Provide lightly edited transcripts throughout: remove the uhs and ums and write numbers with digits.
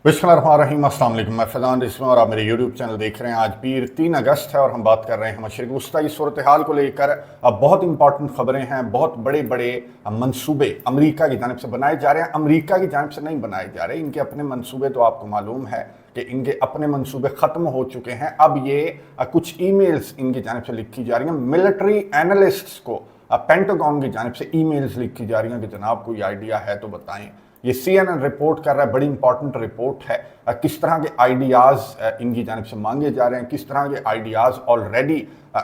बिस्मिल्लाहिर्रहमानिर्रहीम, अस्सलाम वालेकुम। मैं फैज़ान रिजवी और आप मेरे यूट्यूब चैनल देख रहे हैं। आज पीर 3 अगस्त है और हम बात कर रहे हैं मशरिक़ वुस्ता की सूरत हाल को लेकर। अब बहुत इंपॉर्टेंट खबरें हैं। बहुत बड़े बड़े मंसूबे अमेरिका की जानिब से बनाए जा रहे हैं। अमेरिका की जानिब से नहीं बनाए जा रहे, इनके अपने मंसूबे। तो आपको मालूम है कि इनके अपने मंसूबे ख़त्म हो चुके हैं। अब ये कुछ ईमेल्स इनकी जानिब से लिखी जा रही हैं। मिलिट्री एनालिस्ट्स को पेंटागन की जानिब से ईमेल्स लिखी जा रही हैं कि जनाब कोई आइडिया है तो बताएं। ये CNN रिपोर्ट कर रहा है, बड़ी इंपॉर्टेंट रिपोर्ट है। किस तरह के आइडियाज़ इनकी जानिब से मांगे जा रहे हैं, किस तरह के आइडियाज़ ऑलरेडी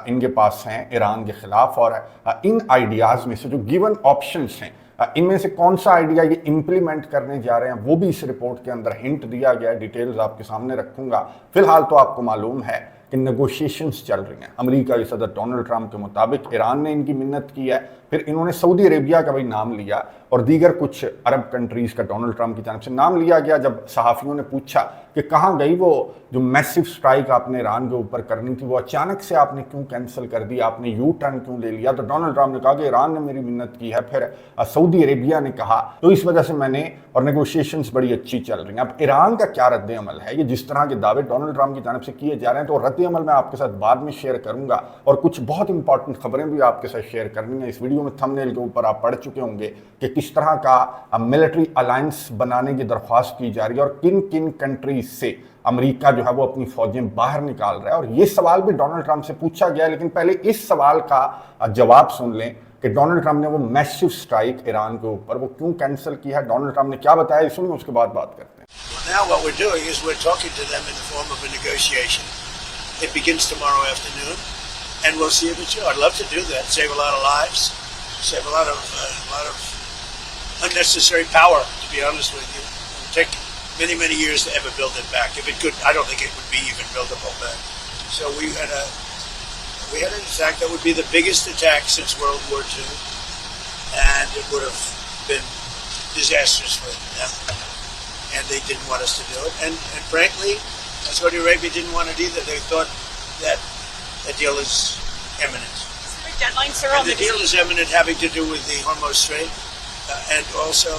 इनके पास हैं ईरान के ख़िलाफ़, और इन आइडियाज़ में से जो गिवन ऑप्शंस हैं इनमें से कौन सा आइडिया ये इम्प्लीमेंट करने जा रहे हैं वो भी इस रिपोर्ट के अंदर हिंट दिया गया है। डिटेल्स आपके सामने रखूंगा। फिलहाल तो आपको मालूम है कि नेगोशिएशंस चल रही हैं। अमेरिका के सदर डोनाल्ड ट्रंप के मुताबिक ईरान ने इनकी मिन्नत की है, फिर इन्होंने सऊदी अरेबिया का भी नाम लिया और दीगर कुछ अरब कंट्रीज़ का डोनाल्ड ट्रंप की जानब से नाम लिया गया। जब सहाफ़ियों ने पूछा कि कहाँ गई वो जो मैसिव स्ट्राइक आपने ईरान के ऊपर करनी थी, वो अचानक से आपने क्यों कैंसिल कर दी, आपने यू टर्न क्यों ले लिया, तो डोनाल्ड ट्रंप ने कहा कि ईरान ने मेरी मिन्नत की है, फिर सऊदी अरेबिया ने कहा, तो इस वजह से मैंने, और नेगोशिएशंस बड़ी अच्छी चल रही हैं। अब ईरान का क्या रद्द अमल है, ये जिस तरह के दावे डोनाल्ड ट्रंप की जानब से किए जा रहे हैं, तो रद्द अमल मैं आपके साथ बाद में शेयर करूंगा और कुछ बहुत इंपॉर्टेंट खबरें भी आपके साथ शेयर करनी है। इस वीडियो में थंबनेल के ऊपर आप पढ़ चुके होंगे कि किस तरह का मिलिट्री अलायंस बनाने की दरख्वास्त की जा रही है और किन किन कंट्रीज से अमेरिका जो है वो अपनी फौजें बाहर निकाल रहा है। और ये सवाल भी डोनाल्ड ट्रंप से पूछा गया, लेकिन पहले इस सवाल का जवाब सुन लें कि डोनाल्ड ट्रंप ने वो मैसिव स्ट्राइक ईरान के ऊपर वो क्यों कैंसिल किया है, डोनाल्ड ट्रंप ने क्या बताया, सुनिए, उसके बाद बात करते हैं। Now what we're doing is we're talking to them in the form of a negotiation. It begins tomorrow afternoon, and we'll see if it's true. I'd love to do that, save a lot of lives, save a lot of unnecessary power. To be honest with you, it would take many years to ever build it back. If it could, I don't think it would be even buildable back. So we had an attack that would be the biggest attack since World War II, and it would have been disastrous for them. And they didn't want us to do it. And frankly, Saudi Arabia didn't want it either. They thought that the deal is imminent. Is there a deadline, sir? And the deal is imminent, having to do with the Hormuz Strait, and also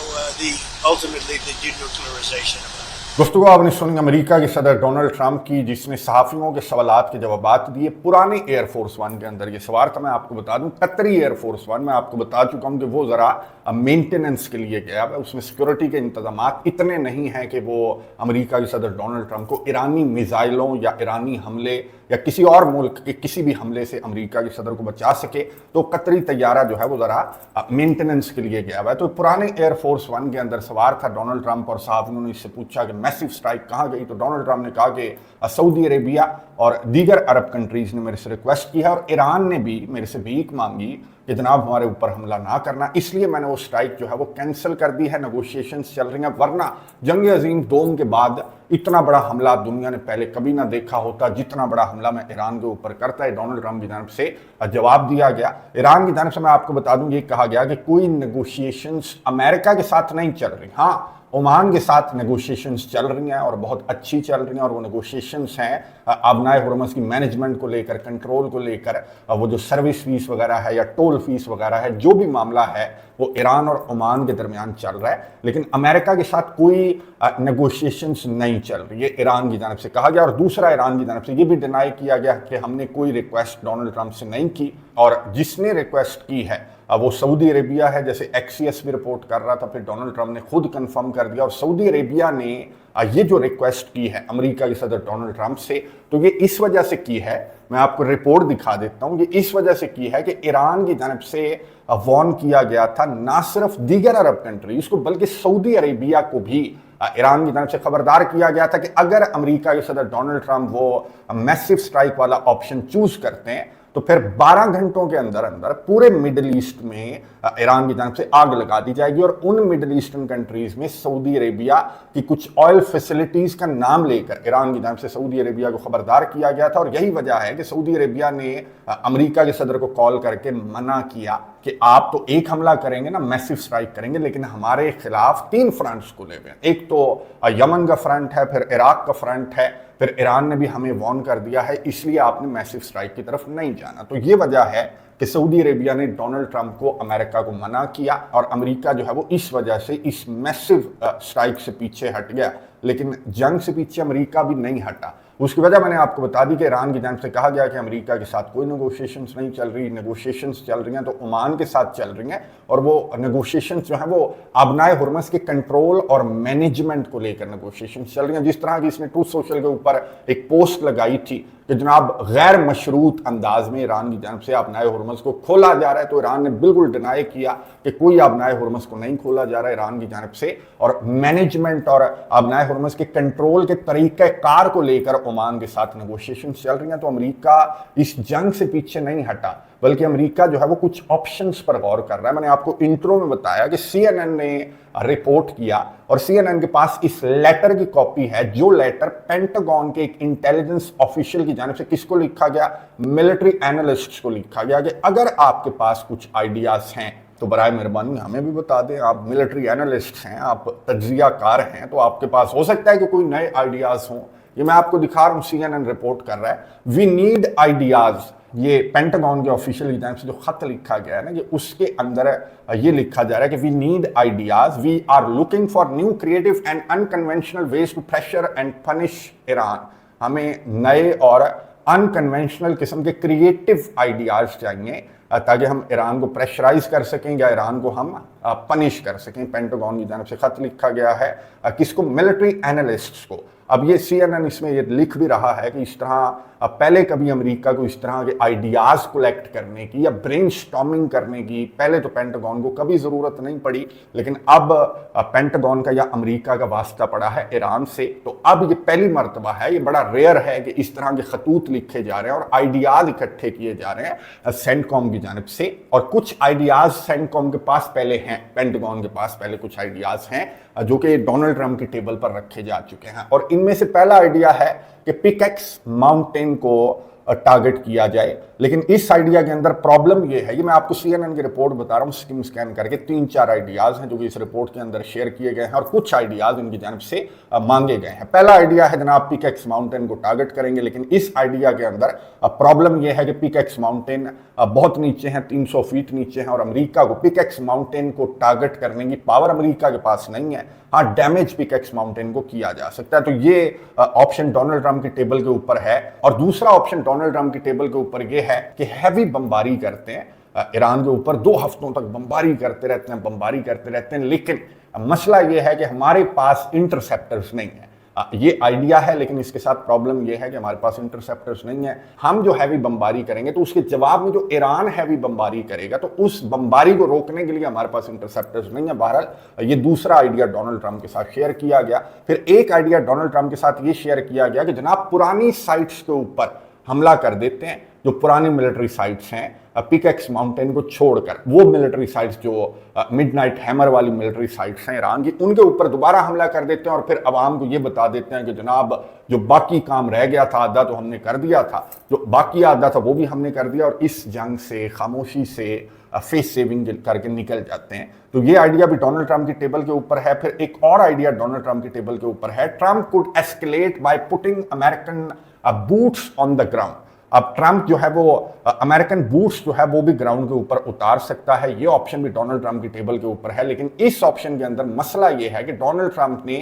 ultimately the denuclearization of it. गुफ्तगू आपने सुनी America के सदर Donald Trump की, जिसने सहाफ़ियों के सवालात के जवाबात दिए। पुराने एयरफोर्स वन के अंदर ये सवार था। मैं आपको बता दूं, कतरी एयरफोर्स वन, मैं आपको बता चुका हूं कि वो ज़रा मेंटेनेंस के लिए गया है। उसमें सिक्योरिटी के इंतजामात इतने नहीं हैं कि वो अमेरिका के सदर डोनाल्ड ट्रंप को ईरानी मिसाइलों या ईरानी हमले या किसी और मुल्क के किसी भी हमले से अमेरिका के सदर को बचा सके। तो कतरी तैयारा जो है वो ज़रा मेंटेनेंस के लिए गया हुआ है। तो पुराने एयरफोर्स वन के अंदर सवार था डोनाल्ड ट्रंप, और सहाफ़ियों ने इससे पूछा कि मैसिव स्ट्राइक कहाँ गई, तो डोनाल्ड ट्रंप ने कहा कि सऊदी अरेबिया और दीगर अरब कंट्रीज़ ने मेरे से रिक्वेस्ट की है और ईरान ने भी मेरे से भीख मांगी कि जनाब हमारे ऊपर हमला ना करना, इसलिए मैंने वो स्ट्राइक जो है वो कैंसिल कर दी है। नेगोशिएशंस चल रही हैं, वरना जंग अजीम दोम के बाद इतना बड़ा हमला दुनिया ने पहले कभी ना देखा होता, जितना बड़ा हमला मैं ईरान के ऊपर करता है। डोनाल्ड ट्रंप की जानब से जवाब दिया गया। ईरान की जानब से मैं आपको बता दूं, ये कहा गया कि कोई नेगोशिएशंस अमेरिका के साथ नहीं चल रही। हाँ, ओमान के साथ नेगोशिएशंस चल रही हैं और बहुत अच्छी चल रही हैं, और वो नेगोशिएशंस हैं आबनाए हुर्मुज़ की मैनेजमेंट को लेकर, कंट्रोल को लेकर, वो जो सर्विस फीस वगैरह है या टोल फीस वगैरह है, जो भी मामला है वो ईरान और ओमान के दरमियान चल रहा है। लेकिन अमेरिका के साथ कोई नेगोशिएशंस नहीं चल रही है, ईरान की जानब से कहा गया। और दूसरा, ईरान की जानब से ये भी डिनाई किया गया कि हमने कोई रिक्वेस्ट डोनाल्ड ट्रंप से नहीं की, और जिसने रिक्वेस्ट की है वो सऊदी अरेबिया है, जैसे एक्सियस भी रिपोर्ट कर रहा था, फिर डोनाल्ड ट्रंप ने खुद कंफर्म कर दिया। और सऊदी अरेबिया ने ये जो रिक्वेस्ट की है अमेरिका के सदर डोनाल्ड ट्रंप से, तो ये इस वजह से की है, मैं आपको रिपोर्ट दिखा देता हूं, ये इस वजह से की है कि ईरान की जानब से वार्न किया गया था ना सिर्फ दीगर अरब कंट्रीज को, बल्कि सऊदी अरेबिया को भी ईरान की जानब से खबरदार किया गया था कि अगर अमेरिका के सदर डोनाल्ड ट्रंप वो मैसिव स्ट्राइक वाला ऑप्शन चूज करते हैं तो फिर 12 घंटों के अंदर अंदर पूरे मिडिल ईस्ट में ईरान की जानब से आग लगा दी जाएगी। और उन मिडिल ईस्टर्न कंट्रीज में सऊदी अरेबिया की कुछ ऑयल फैसिलिटीज का नाम लेकर ईरान की जानब से सऊदी अरेबिया को खबरदार किया गया था। और यही वजह है कि सऊदी अरेबिया ने अमेरिका के सदर को कॉल करके मना किया कि आप तो एक हमला करेंगे ना, मैसिव स्ट्राइक करेंगे, लेकिन हमारे खिलाफ 3 फ्रंट्स खुले हुए हैं। एक तो यमन का फ्रंट है, फिर इराक का फ्रंट है, फिर ईरान ने भी हमें वार्न कर दिया है, इसलिए आपने मैसिव स्ट्राइक की तरफ नहीं जाना। तो ये वजह है कि सऊदी अरेबिया ने डोनाल्ड ट्रंप को अमेरिका को मना किया और अमेरिका जो है वो इस वजह से इस मैसिव स्ट्राइक से पीछे हट गया। लेकिन जंग से पीछे अमेरिका भी नहीं हटा। उसकी वजह मैंने आपको बता दी कि ईरान की जानिब से कहा गया कि अमेरिका के साथ कोई नेगोशिएशंस नहीं चल रही, नेगोशिएशंस चल रही हैं तो ओमान के साथ चल रही हैं, और वो नेगोशिएशंस जो हैं वो अबनाए हुर्मस के कंट्रोल और मैनेजमेंट को लेकर नेगोशिएशंस चल रही हैं। जिस तरह की इसने ट्रूथ सोशल के ऊपर एक पोस्ट लगाई थी कि जनाब गैर मशरूत अंदाज में ईरान की जानिब से अबनाए हुर्मस को खोला जा रहा है, तो ईरान ने बिल्कुल डिनाई किया कि कोई अबनाए हुर्मस को नहीं खोला जा रहा है ईरान की जानिब से, और मैनेजमेंट और अबनाए हुर्मस के कंट्रोल के तरीक़ाकार को लेकर ओमान के साथ नेगोशिएशन चल रही हैं। तो अमेरिका इस जंग से पीछे नहीं हटा, बल्कि अमेरिका जो है वो कुछ ऑप्शंस पर गौर कर रहा है। मैंने आपको इंट्रो में बताया कि CNN ने रिपोर्ट किया और CNN के पास इस लेटर की कॉपी है, जो लेटर पेंटागन के एक इंटेलिजेंस ऑफिशियल की जानिब से किसको लिखा गया, मिलिट्री एनालिस्ट्स को लिखा गया कि अगर आपके पास कुछ आइडियाज हैं तो बराए मेहरबानी हमें भी बता दें। आप मिलिट्री एनालिस्ट हैं, आप तज्जियाकार हैं, तो आपके पास हो सकता है कि कोई नए आइडियाज हों। ये मैं आपको दिखा रहा हूं, CNN रिपोर्ट कर रहा है, वी नीड आइडियाज। ये पेंटागन के ऑफिशियल की जानिब से जो खत लिखा गया है ना, ये उसके अंदर ये लिखा जा रहा है कि we need ideas, we are looking for new creative and unconventional ways to pressure and punish Iran. हमें नए और अनकन्वेंशनल किस्म के क्रिएटिव आइडियाज चाहिए ताकि हम ईरान को प्रेशराइज कर सकें या ईरान को हम पनिश कर सकें। पेंटागन की जानिब से खत लिखा गया है किसको, मिलिट्री एनालिस्ट्स को। अब ये CNN इसमें ये लिख भी रहा है कि इस तरह पहले कभी अमेरिका को इस तरह के आइडियाज कलेक्ट करने की या ब्रेनस्टॉर्मिंग करने की पहले तो पेंटागन को कभी जरूरत नहीं पड़ी, लेकिन अब पेंटागन का या अमेरिका का वास्ता पड़ा है ईरान से, तो अब ये पहली मर्तबा है, ये बड़ा रेयर है कि इस तरह के खतूत लिखे जा रहे हैं और आइडियाज इकट्ठे किए जा रहे हैं सेंटकॉम की जानिब से। और कुछ आइडियाज सेंटकॉम के पास पहले हैं, पेंटागन के पास पहले कुछ आइडियाज हैं जो कि डोनाल्ड ट्रंप की टेबल पर रखे जा चुके हैं। और इनमें से पहला आइडिया है कि पिकेक्स माउंटेन को टारगेट किया जाए। लेकिन इस आइडिया के अंदर प्रॉब्लम यह है, ये मैं आपको CNN की रिपोर्ट बता रहा हूँ स्किम स्कैन करके, 3-4 आइडियाज हैं जो कि इस रिपोर्ट के अंदर शेयर किए गए हैं और कुछ आइडियाज इनकी जानिब से मांगे गए हैं। पहला आइडिया है जनाब पिकेक्स माउंटेन को टारगेट करेंगे, लेकिन इस आइडिया के अंदर प्रॉब्लम यह है कि पिकेक्स माउंटेन बहुत नीचे हैं, 300 फीट नीचे हैं, और अमेरिका को पिकेक्स माउंटेन को टारगेट करने की पावर अमेरिका के पास नहीं है। हाँ, डैमेज पिकेक्स माउंटेन को किया जा सकता है। तो ये ऑप्शन डोनाल्ड ट्रंप की टेबल के ऊपर है। और दूसरा ऑप्शन डोनाल्ड ट्रंप की टेबल के ऊपर ये है कि हैवी बमबारी करते हैं ईरान के ऊपर, 2 हफ्तों तक बमबारी करते रहते हैं, लेकिन मसला ये है कि हमारे पास इंटरसेप्टर्स नहीं है। ये आइडिया है, लेकिन इसके साथ प्रॉब्लम ये है कि हमारे पास इंटरसेप्टर्स नहीं है। हम जो हैवी बमबारी करेंगे तो उसके जवाब में जो ईरान हैवी बमबारी करेगा, तो उस बमबारी को रोकने के लिए हमारे पास इंटरसेप्टर्स नहीं है। बहरहाल ये दूसरा आइडिया डोनाल्ड ट्रंप के साथ शेयर किया गया। फिर एक आइडिया डोनाल्ड ट्रंप के साथ ये शेयर किया गया कि जनाब पुरानी साइट्स के ऊपर हमला कर देते हैं, जो पुरानी मिलिट्री साइट्स हैं पिकेक्स माउंटेन को छोड़कर, वो मिलिट्री साइट्स जो मिडनाइट हैमर वाली मिलिट्री साइट्स हैं ईरान की, उनके ऊपर दोबारा हमला कर देते हैं और फिर अवाम को ये बता देते हैं कि जनाब जो बाकी काम रह गया था आधा तो हमने कर दिया था, जो बाकी आधा था वो भी हमने कर दिया, और इस जंग से खामोशी से फेस सेविंग करके निकल जाते हैं। तो ये आइडिया भी डोनाल्ड ट्रंप की टेबल के ऊपर है। फिर एक और आइडिया डोनाल्ड ट्रंप की टेबल के ऊपर है, Trump could escalate by putting American boots on the ground. अब ट्रंप जो है वो अमेरिकन बूट्स जो है वो भी ग्राउंड के ऊपर उतार सकता है। ये ऑप्शन भी डोनाल्ड ट्रंप की टेबल के ऊपर है। लेकिन इस ऑप्शन के अंदर मसला ये है कि डोनाल्ड ट्रंप ने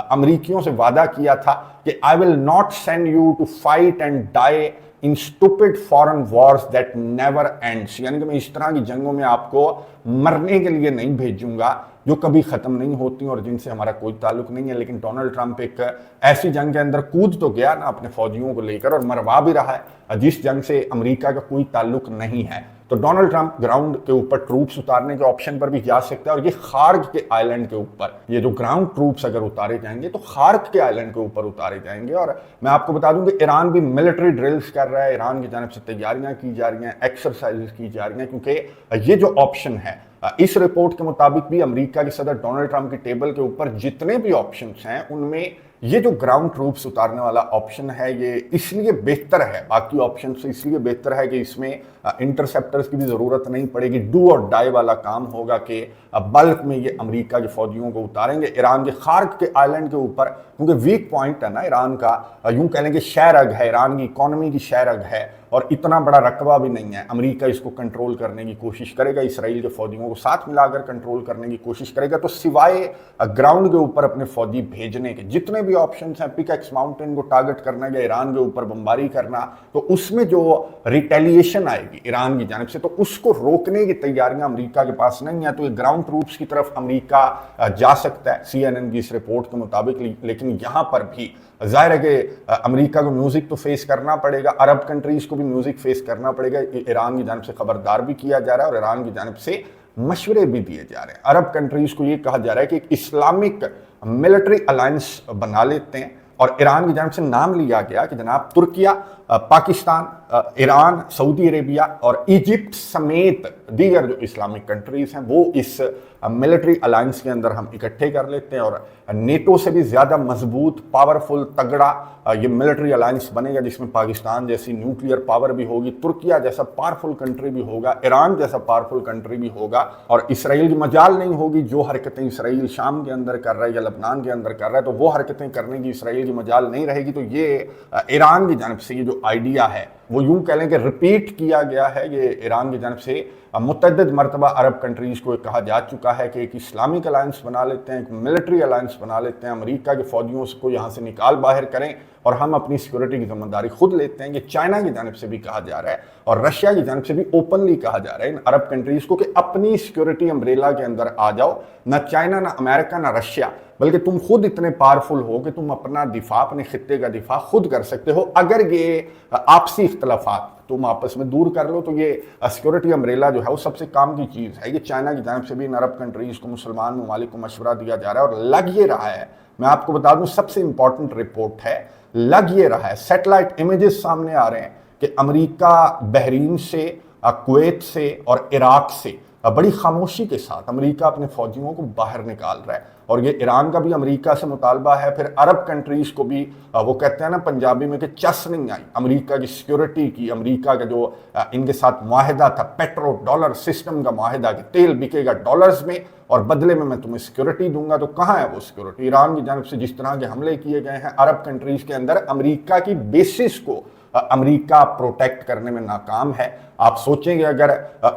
अमेरिकियों से वादा किया था कि I will not send you to fight and die in stupid foreign wars that never ends, यानी कि मैं इस तरह की जंगों में आपको मरने के लिए नहीं भेजूंगा जो कभी खत्म नहीं होती और जिनसे हमारा कोई ताल्लुक नहीं है। लेकिन डोनाल्ड ट्रंप एक ऐसी जंग के अंदर कूद तो गया ना अपने फौजियों को लेकर, और मरवा भी रहा है जिस जंग से अमेरिका का कोई ताल्लुक नहीं है। तो डोनाल्ड ट्रंप ग्राउंड के ऊपर ट्रूप्स उतारने के ऑप्शन पर भी जा सकता है, और ये खार्क के आइलैंड के ऊपर ये जो ग्राउंड ट्रूप्स अगर उतारे जाएंगे तो खार्क के आइलैंड के ऊपर उतारे जाएंगे। और मैं आपको बता दूं कि ईरान भी मिलिट्री ड्रिल्स कर रहा है, ईरान की जानिब से तैयारियां की जा रही हैं, एक्सरसाइजेस की जा रही हैं, क्योंकि ये जो ऑप्शन है इस रिपोर्ट के मुताबिक भी अमेरिका के सदर डोनाल्ड ट्रंप की टेबल के ऊपर जितने भी ऑप्शंस हैं उनमें ये जो ग्राउंड ट्रूप्स उतारने वाला ऑप्शन है ये इसलिए बेहतर है बाकी ऑप्शन से, इसलिए बेहतर है कि इसमें इंटरसेप्टर्स की भी ज़रूरत नहीं पड़ेगी। डू और डाई वाला काम होगा कि बल्क में ये अमेरिका के फौजियों को उतारेंगे ईरान के खार्क के आइलैंड के ऊपर, क्योंकि वीक पॉइंट है ना ईरान का, यूं कह लेंगे शहरग है, ईरान की इकोनॉमी की शहरग है, और इतना बड़ा रकबा भी नहीं है। अमेरिका इसको कंट्रोल करने की कोशिश करेगा, इसराइल के फौजियों को साथ मिलाकर कंट्रोल करने की कोशिश करेगा। तो सिवाय ग्राउंड के ऊपर अपने फौजी भेजने के जितने भी ऑप्शंस हैं, पिकैक्स माउंटेन को टारगेट करना या ईरान के ऊपर बमबारी करना, तो उसमें जो रिटेलिएशन आएगी ईरान की जानिब से, तो उसको रोकने की तैयारियां अमेरिका के पास नहीं है। तो ये ग्राउंड ट्रूप्स की तरफ अमेरिका जा सकता है CNN की इस रिपोर्ट के मुताबिक। लेकिन यहां पर भी जाहिर है कि अमेरिका को म्यूजिक तो फेस करना पड़ेगा, अरब कंट्रीज को भी म्यूजिक फेस करना पड़ेगा। ईरान की जानिब से खबरदार भी किया जा रहा है और ईरान की जानिब से मशवरे भी दिए जा रहे हैं। अरब कंट्रीज को यह कहा जा रहा है कि एक इस्लामिक मिलिट्री अलायंस बना लेते हैं, और ईरान की जानिब से नाम लिया गया कि जनाब Türkiye, Pakistan, Iran, Saudi Arabia और इजिप्ट समेत दीगर जो इस्लामिक कंट्रीज हैं वो इस मिलिट्री अलायंस के अंदर हम इकट्ठे कर लेते हैं, और नेटो से भी ज़्यादा मजबूत, पावरफुल, तगड़ा ये मिलिट्री अलायंस बनेगा, जिसमें पाकिस्तान जैसी न्यूक्लियर पावर भी होगी, तुर्किया जैसा पावरफुल कंट्री भी होगा, ईरान जैसा पावरफुल कंट्री भी होगा, और इसराइल की मजाल नहीं होगी। जो हरकतें इसराइल शाम के अंदर कर रहा है या लबनान के अंदर कर रहा है, तो वो हरकतें करने की इसराइल की मजाल नहीं रहेगी। तो ये ईरान की जानिब से ये जो आइडिया है वो यूं कह लें कि रिपीट किया गया है। ये ईरान की जानिब से मुतअद्दिद मरतबा अरब कंट्रीज को कहा जा चुका है कि एक इस्लामिक अलायंस बना लेते हैं, एक मिलिट्री अलायंस बना लेते हैं, अमेरिका के फौजियों को यहाँ से निकाल बाहर करें और हम अपनी सिक्योरिटी की जिम्मेदारी खुद लेते हैं। ये चाइना की जानिब से भी कहा जा रहा है और रशिया की जानिब से भी ओपनली कहा जा रहा है इन अरब कंट्रीज को कि अपनी सिक्योरिटी अम्ब्रेला के अंदर आ जाओ। ना चाइना, ना अमेरिका, ना रशिया, बल्कि तुम खुद इतने पावरफुल हो कि तुम अपना दिफा, अपने खित्ते का दिफा खुद कर सकते हो। अगर ये आपसी इख्तलाफात तुम आपस में दूर कर लो तो ये सिक्योरिटी अम्ब्रेला जो है वो सबसे काम की चीज़ है। ये चाइना की जानिब से भी इन अरब कंट्रीज को, मुसलमान ममालिक को मशवरा दिया जा रहा है और लग ये रहा है, मैं आपको बता दूं सबसे इंपॉर्टेंट रिपोर्ट है, लग ये रहा है, सैटेलाइट इमेजेस सामने आ रहे हैं कि अमेरिका बहरीन से, कुवैत से और इराक से बड़ी खामोशी के साथ अमेरिका अपने फौजियों को बाहर निकाल रहा है। और ये ईरान का भी अमेरिका से मुतालबा है, फिर अरब कंट्रीज को भी वो कहते हैं ना पंजाबी में कि चस नहीं आई अमेरिका की सिक्योरिटी की। अमेरिका का जो इनके साथ मुआहिदा था, पेट्रो डॉलर सिस्टम का मुआहिदा कि तेल बिकेगा डॉलर्स में और बदले में मैं तुम्हें सिक्योरिटी दूंगा, तो कहाँ है वो सिक्योरिटी? ईरान की जानिब से जिस तरह के हमले किए गए हैं अरब कंट्रीज के अंदर, अमेरिका की बेसिस को अमेरिका प्रोटेक्ट करने में नाकाम है। आप सोचेंगे अगर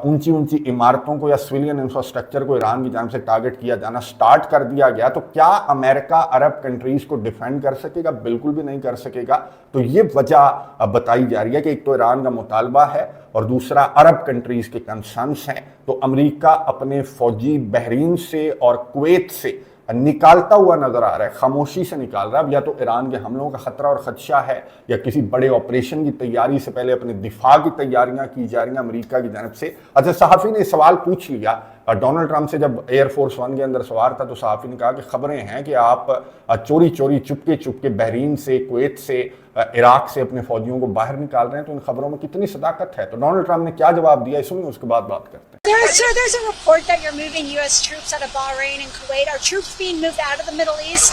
ऊंची ऊंची इमारतों को या सिविलियन इंफ्रास्ट्रक्चर को ईरान की जानिब से टारगेट किया जाना स्टार्ट कर दिया गया, तो क्या अमेरिका अरब कंट्रीज को डिफेंड कर सकेगा? बिल्कुल भी नहीं कर सकेगा। तो ये वजह बताई जा रही है कि एक तो ईरान का मुतालबा है और दूसरा अरब कंट्रीज के कंसर्न्स हैं। तो अमेरिका अपने फौजी बहरीन से और कुवैत से निकालता हुआ नजर आ रहा है, खामोशी से निकाल रहा है। या तो ईरान के हमलों का खतरा और खदशा है या किसी बड़े ऑपरेशन की तैयारी से पहले अपने दिफा की तैयारियां की जा रही हैं अमेरिका की जानिब से। अच्छा, सहाफ़ी ने सवाल पूछ लिया डोनाल्ड ट्रंप से, जब एयरफोर्स वन के अंदर सवार था तो सहाफ़ी ने कहा कि खबरें हैं कि आप चोरी चोरी चुपके चुपके बहरीन से, कुवैत से, इराक से अपने फौजियों को बाहर निकाल रहे हैं, तो इन खबरों में कितनी सदाकत है? तो डोनाल्ड ट्रंप ने क्या जवाब दिया, सुनिए, उसके बाद बात करते हैं। There's a report that you're moving U.S. troops out of Bahrain and Kuwait. Are troops being moved out of the Middle East?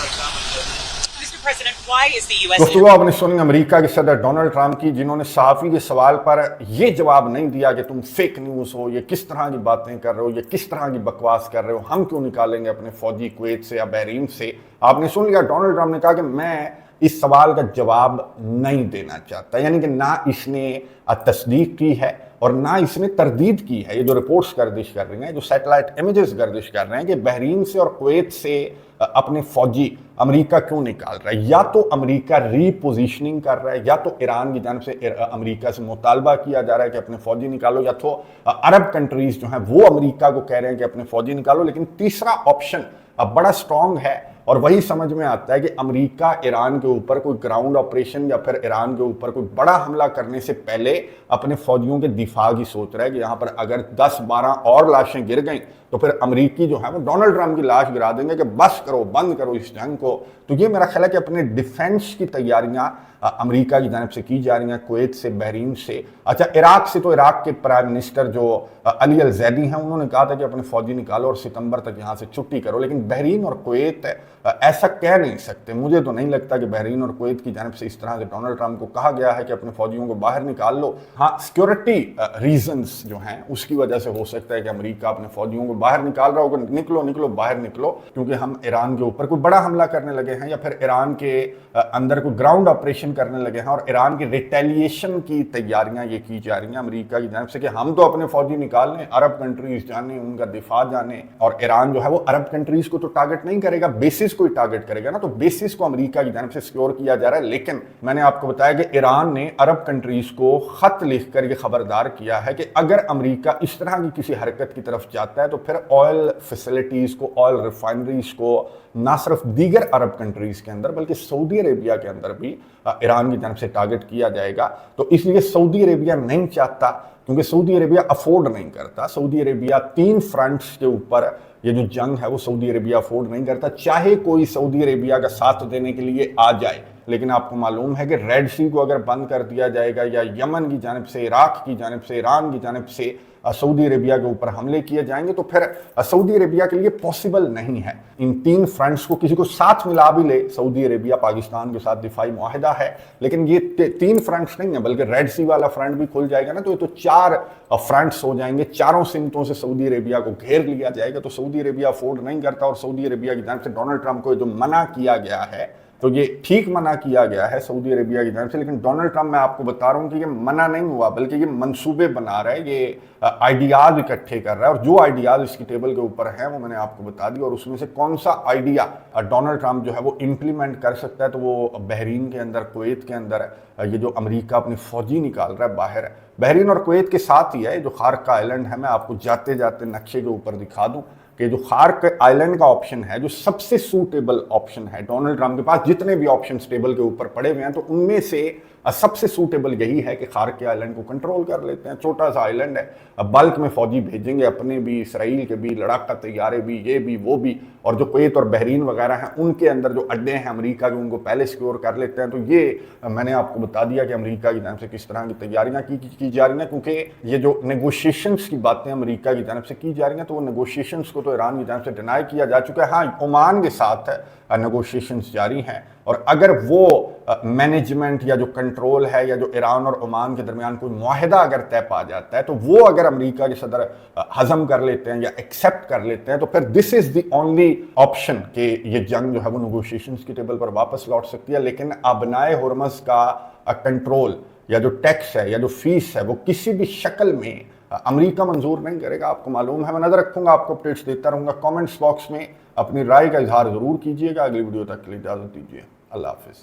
Mr. President, why is the U.S. दोस्तों, आपने सुनी अमेरिका के सदर डोनाल्ड ट्रंप की, जिन्होंने सहाफ़ी के सवाल पर यह जवाब नहीं दिया कि तुम फेक न्यूज़ हो, ये किस तरह की बातें कर रहे हो, ये किस तरह की बकवास कर रहे हो, हम क्यों निकालेंगे अपने फौजी कुवैत से या बहरीन से। आपने सुन लिया, डोनाल्ड ट्रंप ने कहा कि मैं इस सवाल का जवाब नहीं देना चाहता, यानी कि ना इसने तस्दीक की है और ना इसने तरदीद की है। ये जो रिपोर्ट्स गर्दिश कर रही हैं, जो सैटेलाइट इमेजेस गर्दिश कर रहे हैं कि बहरीन से और कुवैत से अपने फौजी अमेरिका क्यों निकाल रहा है, या तो अमेरिका रीपोजिशनिंग कर रहा है, या तो ईरान की जानिब से अमेरिका से मुतालबा किया जा रहा है कि अपने फौजी निकालो, या तो अरब कंट्रीज जो हैं वो अमेरिका को कह रहे हैं कि अपने फौजी निकालो। लेकिन तीसरा ऑप्शन अब बड़ा स्ट्रॉन्ग है और वही समझ में आता है कि अमेरिका ईरान के ऊपर कोई ग्राउंड ऑपरेशन या फिर ईरान के ऊपर कोई बड़ा हमला करने से पहले अपने फौजियों के दिफा की सोच रहा है कि यहाँ पर अगर 10-12 और लाशें गिर गई तो फिर अमेरिकी जो है वो डोनाल्ड ट्रंप की लाश गिरा देंगे कि बस करो, बंद करो इस जंग को। तो ये मेरा ख्याल है कि अपने डिफेंस की तैयारियां अमेरिका की जानिब से की जा रही हैं, कुवैत से, बहरीन से। अच्छा, इराक से तो इराक के प्राइम मिनिस्टर जो अली अल जैदी हैं, उन्होंने कहा था कि अपने फौजी निकालो और सितंबर तक यहाँ से छुट्टी करो। लेकिन बहरीन और कुवैत ऐसा कह नहीं सकते। मुझे तो नहीं लगता कि बहरीन और कुवैत की जानिब से इस तरह से डोनाल्ड ट्रंप को कहा गया है कि अपने फौजियों को बाहर निकाल लो। हाँ, सिक्योरिटी रीजंस जो हैं उसकी वजह से हो सकता है कि अमेरिका अपने फौजियों को बाहर निकाल रहा होगा, निकलो बाहर निकलो, क्योंकि हम ईरान के ऊपर कोई बड़ा हमला करने लगे हैं या फिर ईरान के अंदर कोई ग्राउंड ऑपरेशन करने लगे हैं और ईरान की रिटेलिएशन की तैयारियां ये की जा रही हैं अमेरिका की जानिब से कि हम तो अपने फौजी निकाल लें, अरब कंट्रीज जाने, उनका दिफा जाने। और ईरान जो है वो अरब कंट्रीज को तो टारगेट नहीं करेगा, बेसिस को ही टारगेट करेगा ना, तो बेसिस को अमेरिका की जानिब से सिक्योर किया जा रहा है। लेकिन मैंने आपको बताया कि ईरान ने अरब कंट्रीज को खत लिखकर ये खबरदार किया है कि अगर अमेरिका इस तरह की किसी हरकत की तरफ जाता है तो फिर ऑयल फैसिलिटीज को, ऑयल रिफाइनरीज को ना सिर्फ दीगर अरब कंट्रीज के अंदर बल्कि सऊदी अरेबिया के अंदर भी ईरान की जानिब से टारगेट किया जाएगा। तो इसलिए सऊदी अरेबिया नहीं चाहता, क्योंकि सऊदी अरेबिया अफोर्ड नहीं करता। सऊदी अरेबिया 3 फ्रंट्स के ऊपर ये जो जंग है वो सऊदी अरेबिया अफोर्ड नहीं करता, चाहे कोई सऊदी अरेबिया का साथ देने के लिए आ जाए। लेकिन आपको मालूम है कि रेड सी को अगर बंद कर दिया जाएगा या यमन की जानिब से, इराक की जानिब से, ईरान की जानिब से सऊदी अरेबिया के ऊपर हमले किए जाएंगे तो फिर सऊदी अरेबिया के लिए पॉसिबल नहीं है। इन 3 फ्रंट्स को किसी को साथ मिला भी ले, सऊदी अरेबिया पाकिस्तान के साथ दिफाई मुआहिदा है, लेकिन ये 3 फ्रंट्स नहीं है बल्कि रेड सी वाला फ्रंट भी खुल जाएगा ना, तो ये तो 4 फ्रंट्स हो जाएंगे। चारों सिमतों से सऊदी अरेबिया को घेर लिया जाएगा। तो सऊदी अरेबिया अफोर्ड नहीं करता और सऊदी अरेबिया की जानिब से डोनाल्ड ट्रंप को जो मना किया गया है तो ये ठीक मना किया गया है सऊदी अरेबिया की जानिब से। लेकिन डोनाल्ड ट्रंप, मैं आपको बता रहा हूं कि ये मना नहीं हुआ बल्कि ये मंसूबे बना रहा है, ये आइडियाज इकट्ठे कर रहा है। और जो आइडियाज इसकी टेबल के ऊपर है वो मैंने आपको बता दिया, और उसमें से कौन सा आइडिया डोनाल्ड ट्रंप जो है वो इम्प्लीमेंट कर सकता है, तो वो बहरीन के अंदर, कुवैत के अंदर ये जो अमेरिका अपनी फौजी निकाल रहा है बाहर, बहरीन और कुवैत के साथ ही है जो खार्क का आइलैंड है। मैं आपको जाते जाते नक्शे के ऊपर दिखा दूं कि जो खार्क आइलैंड का ऑप्शन है, जो सबसे सूटेबल ऑप्शन है, डोनाल्ड ट्रंप के पास जितने भी ऑप्शन टेबल के ऊपर पड़े हुए हैं तो उनमें से सबसे सूटेबल यही है कि खार्क के आइलैंड को कंट्रोल कर लेते हैं। छोटा सा आइलैंड है, बल्क में फौजी भेजेंगे, अपने भी, इसराइल के भी, लड़ाका तैयारे भी, ये भी वो भी, और जो कुवैत और बहरीन वगैरह हैं उनके अंदर जो अड्डे हैं अमेरिका के उनको पहले सिक्योर कर लेते हैं। तो ये मैंने आपको बता दिया कि अमेरिका की जानिब से किस तरह की तैयारियां की जा रही हैं, क्योंकि ये जो नेगोशिएशंस की बातें अमेरिका की जानिब से की जा रही हैं तो वो नेगोशिएशंस को तो ईरान की जानिब से डिनाई किया जा चुका है। हाँ, ओमान के साथ नेगोशिएशंस जारी हैं, और अगर वो मैनेजमेंट या जो कंट्रोल है या जो ईरान और ओमान के दरमियान कोई मुआहिदा अगर तय पा जाता है तो वो अगर अमेरिका के सदर हजम कर लेते हैं या एक्सेप्ट कर लेते हैं तो फिर this is the only option कि ये जंग जो है वो नेगोशिएशंस की टेबल पर वापस लौट सकती है। लेकिन अबनाए हुर्मस का कंट्रोल या जो टैक्स है या जो फीस है वो किसी भी शक्ल में अमेरिका मंजूर नहीं करेगा। आपको मालूम है। मैं नजर रखूंगा, आपको अपडेट्स देता रहूंगा। कमेंट्स बॉक्स में अपनी राय का इजहार जरूर कीजिएगा। अगली वीडियो तक के लिए इजाजत दीजिए। अल्लाह हाफिज।